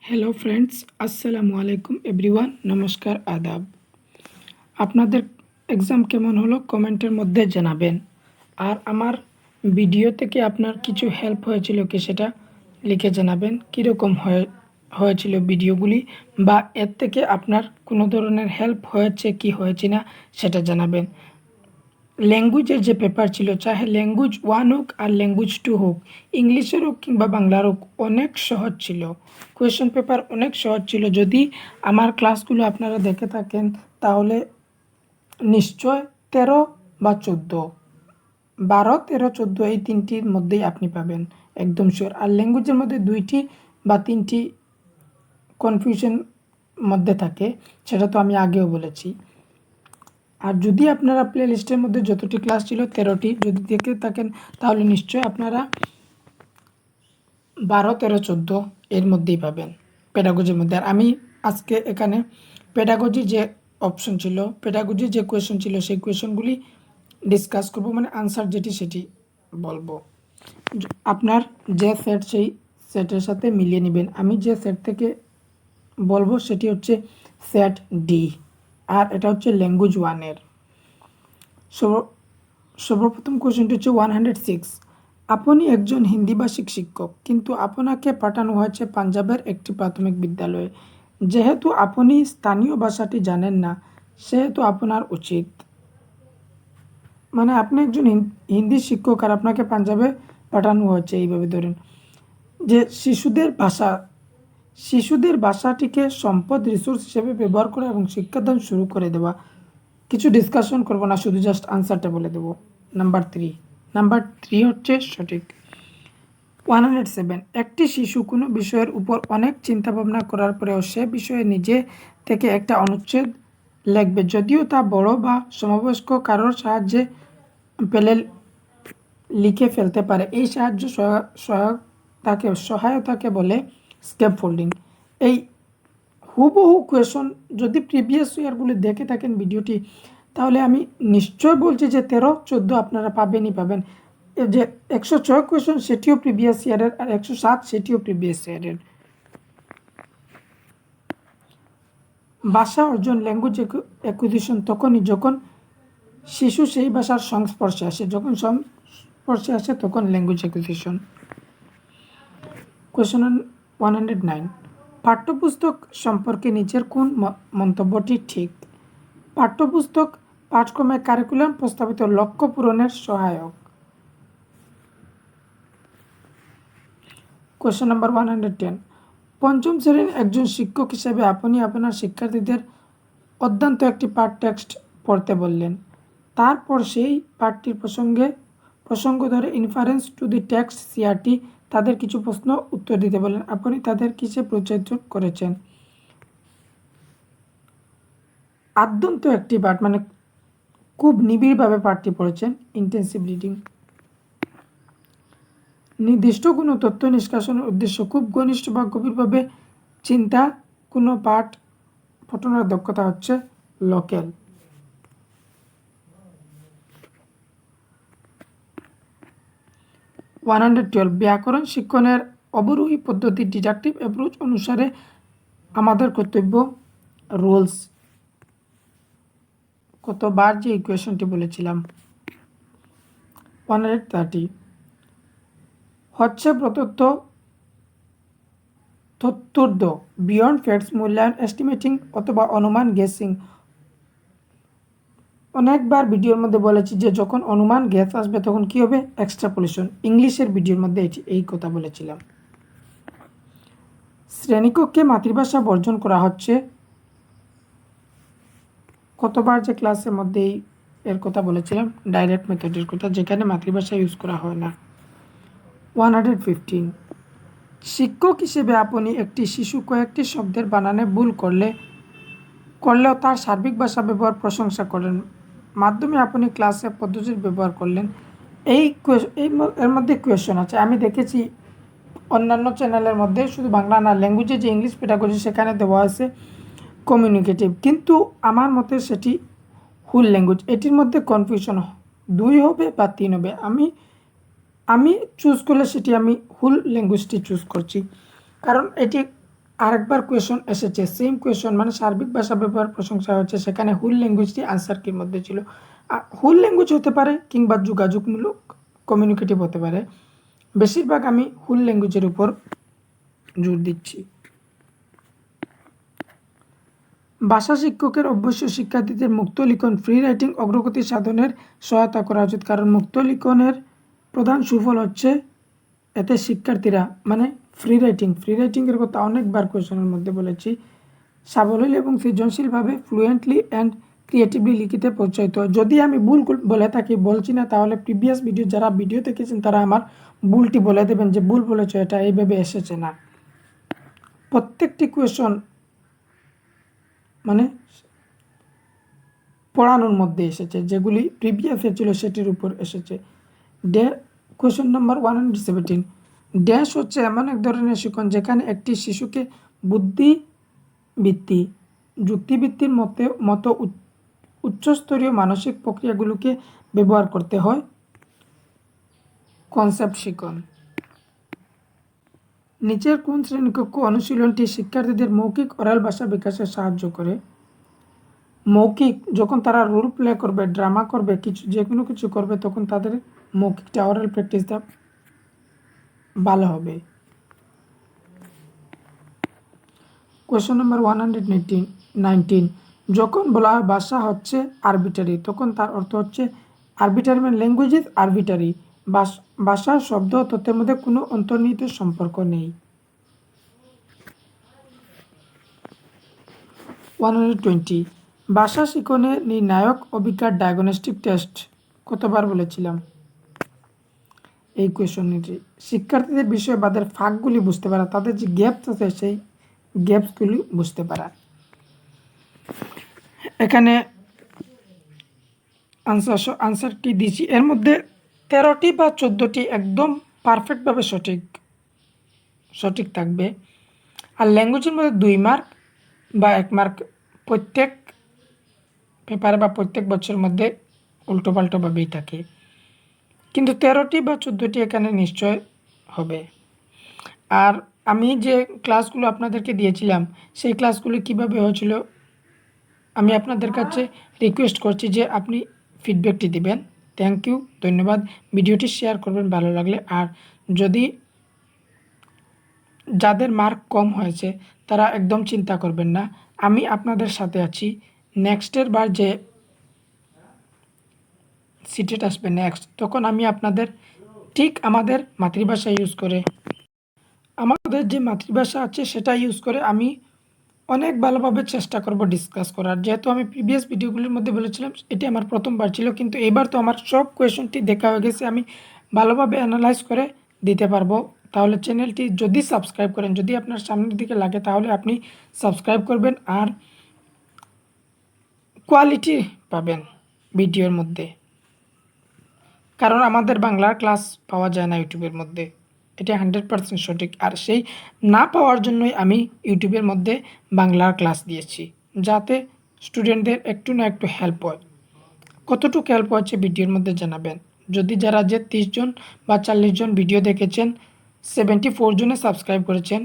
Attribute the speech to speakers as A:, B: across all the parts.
A: Hello friends, আসসালামু আলাইকুম everyone. নমস্কার, আদাব। আপনাদের এক্সাম কেমন হলো কমেন্টের মধ্যে জানাবেন। আর আমার ভিডিও থেকে আপনার কিছু হেল্প হয়েছিল কি সেটা লিখে জানাবেন। কীরকম হয়েছিল ভিডিওগুলি, বা এর থেকে আপনার কোনো ধরনের হেল্প হয়েছে কি হয়েছে না সেটা জানাবেন। ল্যাঙ্গুয়েজের যে পেপার ছিল, চাহে ল্যাঙ্গুয়েজ 1 হোক আর ল্যাঙ্গুয়েজ 2 হোক, ইংলিশের হোক কিংবা বাংলার হোক, অনেক সহজ ছিল। কোয়েশ্চেন পেপার অনেক সহজ ছিল। যদি আমার ক্লাসগুলো আপনারা দেখে থাকেন তাহলে নিশ্চয় 13 বা 14, 12, 13, 14 এই তিনটির মধ্যেই আপনি পাবেন, একদম শিওর। আর ল্যাঙ্গুয়েজের মধ্যে 2টি বা 3টি কনফিউশন মধ্যে থাকে, সেটা তো আমি আগেও বলেছি। আর যদি আপনারা প্লে লিস্টের মধ্যে যতটি ক্লাস ছিল 13টি যদি দেখে থাকেন তাহলে নিশ্চয়ই আপনারা 12, 13, 14 এর মধ্যেই পাবেন পেডাগোজির মধ্যে। আর আমি আজকে এখানে পেডাগোজি যে অপশন ছিল, পেডাগোজির যে কোয়েশন ছিল সেই কোয়েশনগুলি ডিসকাস করব, মানে আনসার যেটি সেটি বলবো। আপনার যে সেট সেই সেটের সাথে মিলিয়ে নেবেন। আমি যে সেট থেকে বলবো সেটি হচ্ছে সেট ডি, আর এটা হচ্ছে ল্যাঙ্গুয়েজ 1-এর। সর্বপ্রথম কোয়েশ্চনটি হচ্ছে 106। আপনি একজন হিন্দিভাষিক শিক্ষক, কিন্তু আপনাকে পাঠানো হয়েছে পাঞ্জাবের একটি প্রাথমিক বিদ্যালয়ে। যেহেতু আপনি স্থানীয় ভাষাটি জানেন না, সেহেতু আপনার উচিত, মানে আপনি একজন হিন্দি শিক্ষক আর আপনাকে পাঞ্জাবে পাঠানো হয়েছে, এইভাবে ধরেন যে শিশুদের ভাষাটিকে সম্পদ, রিসোর্স হিসেবে ব্যবহার করা এবং শিক্ষাদান শুরু করে দেওয়া। কিছু ডিসকাশন করব না, শুধু জাস্ট আনসারটা বলে দেবো। নাম্বার 3 হচ্ছে সঠিক। 107। একটি শিশু কোনো বিষয়ের উপর অনেক চিন্তাভাবনা করার পরেও সে বিষয়ে নিজে থেকে একটা অনুচ্ছেদ লিখবে, যদিও তা বড় বা সমবয়স্ক কারোর সাহায্যে পেলে লিখে ফেলতে পারে। এই সহায়তাকে বলে স্ক্যাফোল্ডিং। এই হুবহু কোয়েশন যদি প্রিভিয়াস ইয়ারগুলি দেখে থাকেন ভিডিওটি, তাহলে আমি নিশ্চয় বলছি যে 13, 14 আপনারা পাবেনই পাবেন। যে 106 কোয়েশন সেটিও প্রিভিয়াস ইয়ারের, আর 107 সেটিও প্রিভিয়াস ইয়ারের। ভাষা অর্জন, ল্যাঙ্গুয়েজ অ্যাকুইজিশন তখনই যখন শিশু সেই ভাষার সংস্পর্শে আসে। যখন সংস্পর্শে আসে তখন ল্যাঙ্গুয়েজ অ্যাকুইজিশন। কোয়েশন 109। পাঠ্যপুস্তক সম্পর্কে নিচের কোন মন্তব্যটি ঠিক? পাঠ্যপুস্তক পাঠ্যক্রমে কারিকুলাম প্রস্তাবিত লক্ষ্য পূরণের সহায়ক। Question number 110। পঞ্চম শ্রেণীর একজন শিক্ষক হিসেবে আপনি আপনার শিক্ষার্থীদের অত্যন্ত একটি পাঠ টেক্সট পড়তে বললেন। তারপর সেই পাঠটির প্রসঙ্গ ধরে inference to the text CRT তাদের কিছু প্রশ্ন উত্তর দিতে বললেন। আপনি তাদের কিসে পরিচালিত করেছেন? আদ্যন্ত একটি পাঠ, মানে খুব নিবিড়ভাবে পাঠটি পড়েছেন, ইন্টেন্সিভ রিডিং। নির্দিষ্ট কোনো তথ্য নিষ্কাশনের উদ্দেশ্য খুব ঘনিষ্ঠ বা গভীরভাবে চিন্তা কোনো পাঠ পঠনের দক্ষতা হচ্ছে লোকেল। 112। ব্যাকরণ শিক্ষণের অবরোহী পদ্ধতি ডিডাকটিভ অ্যাপ্রোচ অনুসারে আমাদের কর্তব্য রুলস। কতবার যে ইকুয়েশনটি বলেছিলাম। 130 হচ্ছে প্রদত্ত তথ্যুর্ধ, বিয়ন্ড ফ্যাক্টস, মূল্যায়ন, এস্টিমেটিং অথবা অনুমান, গেসিং। অনেকবার ভিডিওর মধ্যে বলেছি যে যখন অনুমান গ্যাস আসবে তখন কি হবে? এক্সট্রাপোলেশন। ইংলিশের ভিডিওর মধ্যে এই কথা বলেছিলাম। শ্রেণীকক্ষে মাতৃভাষা বর্জন করা হচ্ছে। কতবার যে ক্লাসের মধ্যেই এর কথা বলেছিলাম, ডাইরেক্ট মেথডের কথা, যেখানে মাতৃভাষা ইউজ করা হয় না। 115। শিক্ষক হিসেবে আপনি একটি শিশু কয়েকটি শব্দের বানানে ভুল করলেও তার সার্বিক ভাষা ব্যবহার প্রশংসা করেন, মাধ্যমে আপনি ক্লাসে পদ্ধতির ব্যবহার করলেন। এর মধ্যে কোয়েশন আছে, আমি দেখেছি অন্যান্য চ্যানেলের মধ্যে, শুধু বাংলা না, ল্যাঙ্গুয়েজে যে ইংলিশ পেডাগজি সেখানে দেওয়া আছে কমিউনিকেটিভ, কিন্তু আমার মতে সেটি হুল ল্যাঙ্গুয়েজ। এটির মধ্যে কনফিউশন 2 হবে বা 3 হবে। আমি চুজ করলে সেটি আমি হুল ল্যাঙ্গুয়েজটি চুজ করছি, কারণ এটি আরেকবার কোয়েশন এসেছে, সেম কোয়েশন, মানে সার্বিক ভাষা ব্যবহার প্রশংসা হচ্ছে, সেখানে হুল ল্যাঙ্গুয়েজটি আনসার কির মধ্যে ছিল। হুল ল্যাঙ্গুয়েজ হতে পারে কিংবা যোগাযোগমূলক কমিউনিকেটিভ হতে পারে। বেশিরভাগ আমি হুল ল্যাঙ্গুয়েজের উপর জোর দিচ্ছি। ভাষা শিক্ষকের অবশ্যই শিক্ষার্থীদের মুক্ত লিখন ফ্রি রাইটিং অগ্রগতি সাধনের সহায়তা করা উচিত, কারণ মুক্ত লিখনের প্রধান সুফল হচ্ছে এতে শিক্ষার্থীরা, মানে ফ্রি রাইটিংয়ের কথা অনেকবার কোয়েশনের মধ্যে বলেছি, সাবলীল এবং সৃজনশীলভাবে ফ্লুয়েন্টলি অ্যান্ড ক্রিয়েটিভলি লিখিতে প্রোৎসাহিত হয়। যদি আমি ভুল বলে থাকি, বলছি না, তাহলে প্রিভিয়াস ভিডিও যারা ভিডিও দেখেছেন তারা আমার ভুলটি বলে দেবেন যে ভুল বলেছ, এটা এইভাবে এসেছে না। প্রত্যেকটি কোয়েশন মানে পড়ানোর মধ্যে এসেছে, যেগুলি প্রিভিয়াসে ছিল সেটির উপর এসেছে। কোয়েশন নাম্বার 117, ড্যাশ হচ্ছে এমন এক ধরনের শিক্ষণ যেখানে একটি শিশুকে বুদ্ধিবৃত্তি, যুক্তিবৃত্তির মতো উচ্চস্তরীয় মানসিক প্রক্রিয়াগুলোকে ব্যবহার করতে হয়। কনসেপ্ট শিখন। নিচের কোন শ্রেণীকক্ষ অনুশীলনটি শিক্ষার্থীদের মৌখিক ওরাল ভাষা বিকাশে সাহায্য করে? মৌখিক, যখন তারা রোল প্লে করবে, ড্রামা করবে, যে কোনো কিছু করবে, তখন তাদের মৌখিকটা ওরাল প্র্যাকটিসটা ভালো হবে। কোয়েশ্চন নাম্বার 119, যখন বলা হয় ভাষা হচ্ছে আরবিটারি, তখন তার অর্থ হচ্ছে আরবিটারি মানে ল্যাঙ্গুয়েজ ইজ আরবিটারি, ভাষার শব্দ তথ্যের মধ্যে কোনো অন্তর্নিহিত সম্পর্ক নেই। 120, ভাষা শিখনে নির্ণায়ক অভিজ্ঞার ডায়াগনস্টিক টেস্ট কতবার বলেছিলাম এই কোয়েশনটি? শিক্ষার্থীদের বিষয়বাদের ফাঁকগুলি বুঝতে পারা, তাদের যে গ্যাপস আছে সেই গ্যাপসগুলি বুঝতে পারা। এখানে আনসারটি দিচ্ছি, এর মধ্যে 13টি বা 14টি একদম পারফেক্টভাবে সঠিক থাকবে, আর ল্যাঙ্গুয়েজের মধ্যে 2 মার্ক বা 1 মার্ক প্রত্যেক পেপারে বা প্রত্যেক বছরের মধ্যে উল্টোপাল্টোভাবেই থাকে, কিন্তু 13টি বা 14টি এখানে নিশ্চয় হবে। আর আমি যে ক্লাসগুলো আপনাদেরকে দিয়েছিলাম সেই ক্লাসগুলি কিভাবে হয়েছিল আমি আপনাদের কাছে রিকোয়েস্ট করছি যে আপনি ফিডব্যাকটি দিবেন। থ্যাংক ইউ, ধন্যবাদ। ভিডিওটি শেয়ার করবেন ভালো লাগলে। আর যদি যাদের মার্ক কম হয়েছে তারা একদম চিন্তা করবেন না, আমি আপনাদের সাথে আছি। নেক্সটের বার যে সিটেট আসবে নেক্সট, তখন আমি আপনাদের ঠিক আমাদের মাতৃভাষা ইউজ করে, আমাদের যে মাতৃভাষা আছে সেটা ইউজ করে আমি অনেক ভালোভাবে চেষ্টা করব ডিসকাস করার। যেহেতু আমি প্রিভিয়াস ভিডিওগুলির মধ্যে বলেছিলাম এটি আমার প্রথমবার ছিল, কিন্তু এবার তো আমার সব কোয়েশনটি দেখা হয়ে গেছে, আমি ভালোভাবে অ্যানালাইজ করে দিতে পারবো। তাহলে চ্যানেলটি যদি সাবস্ক্রাইব করেন, যদি আপনার সামনের দিকে লাগে তাহলে আপনি সাবস্ক্রাইব করবেন, আর কোয়ালিটি পাবেন ভিডিওর মধ্যে, কারণ আমাদের বাংলার ক্লাস পাওয়া যায় না ইউটিউবের মধ্যে, এটা 100% সঠিক। আর সেই না পাওয়ার জন্যই আমি ইউটিউবের মধ্যে বাংলার ক্লাস দিয়েছি, যাতে স্টুডেন্টদের একটু না একটু হেল্প হয়। কতটুকু হেল্প হচ্ছে ভিডিওর মধ্যে জানাবেন। যদি যারা যে 30 জন বা 40 জন ভিডিও দেখেছেন, 74 জনে সাবস্ক্রাইব করেছেন,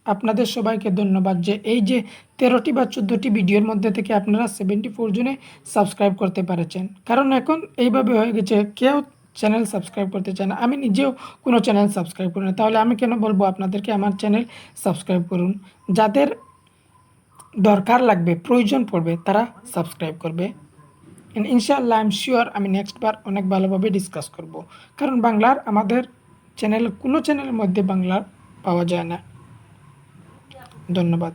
A: আপনাদের সবাইকে ধন্যবাদ যে এই যে 13টি বা 14টি ভিডিওর মধ্যে থেকে আপনারা 74 জনে সাবস্ক্রাইব করতে পেরেছেন। কারণ এখন এইভাবে হয়ে গেছে, কেউ চ্যানেল সাবস্ক্রাইব করতে চায় না। আমি নিজেও কোনো চ্যানেল সাবস্ক্রাইব করি না, তাহলে আমি কেন বলবো আপনাদেরকে আমার চ্যানেল সাবস্ক্রাইব করুন? যাদের দরকার লাগবে, প্রয়োজন পড়বে, তারা সাবস্ক্রাইব করবে। ইনশাআল্লাহ আই এম শিওর আমি নেক্সট বার অনেক ভালোভাবে ডিসকাস করব, কারণ বাংলার আমাদের চ্যানেল কোনো চ্যানেলের মধ্যে বাংলা পাওয়া যায় না। ধন্যবাদ।